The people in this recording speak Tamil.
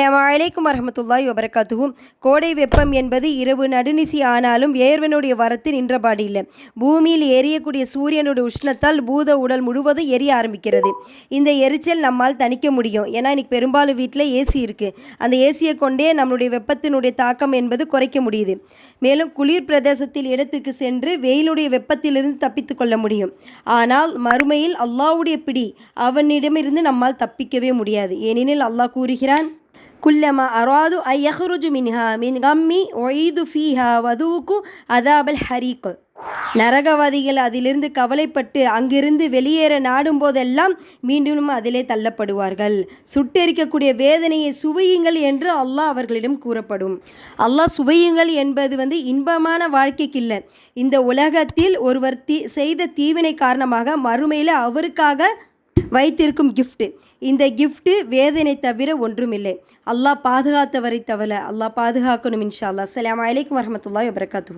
அலைக்கும் வரஹ்மத்துல்லாஹி வபரகாத்துஹு. கோடை வெப்பம் என்பது இரவு நடுநிசி ஆனாலும் வேர்வனுடைய வரத்து நின்றபாடு இல்லை. பூமியில் எரியக்கூடிய சூரியனுடைய உஷ்ணத்தால் பூத உடல் முழுவதும் எரிய ஆரம்பிக்கிறது. இந்த எரிச்சல் நம்மால் தணிக்க முடியும். ஏன்னா இன்றைக்கி பெரும்பாலும் வீட்டில் ஏசி இருக்குது. அந்த ஏசியை கொண்டே நம்மளுடைய வெப்பத்தினுடைய தாக்கம் என்பது குறைக்க முடியுது. மேலும் குளிர் பிரதேசத்தில் இடத்துக்கு சென்று வெயிலுடைய வெப்பத்திலிருந்து தப்பித்து கொள்ள முடியும். ஆனால் மறுமையில் அல்லாஹ்வுடைய பிடி அவனிடமிருந்து நம்மால் தப்பிக்கவே முடியாது. ஏனெனில் அல்லாஹ் கூறுகிறான், குல்லமா அராது ஐ யஹ்ருஜு மின்ஹா மின் கம்மி ஒய்து ஃபீஹா வதூக்கு அதாபல் ஹரீக். நரகவாதிகள் அதிலிருந்து கவலைப்பட்டு அங்கிருந்து வெளியேற நாடும் போதெல்லாம் மீண்டும் அதிலே தள்ளப்படுவார்கள். சுட்டெரிக்கக்கூடிய வேதனையை சுவையுங்கள் என்று அல்லாஹ் அவர்களிடம் கூறப்படும். அல்லாஹ் சுவையுங்கள் என்பது இன்பமான வாழ்க்கைக்கு இல்லை. இந்த உலகத்தில் ஒருவர் செய்த தீவினை காரணமாக மறுமையில் அவருக்காக வைத்திருக்கும் கிஃப்ட்டு. இந்த கிஃப்ட்டு வேதனை தவிர ஒன்றுமில்லை. அல்லாஹ் பாதுகாத்தவரை தவிர அல்லாஹ் பாதுகாக்கணும் இன்ஷா அல்லாஹ். அஸ்ஸலாமு அலைக்கும் வரஹ்மத்துல்லாஹி வபரகாத்துஹு.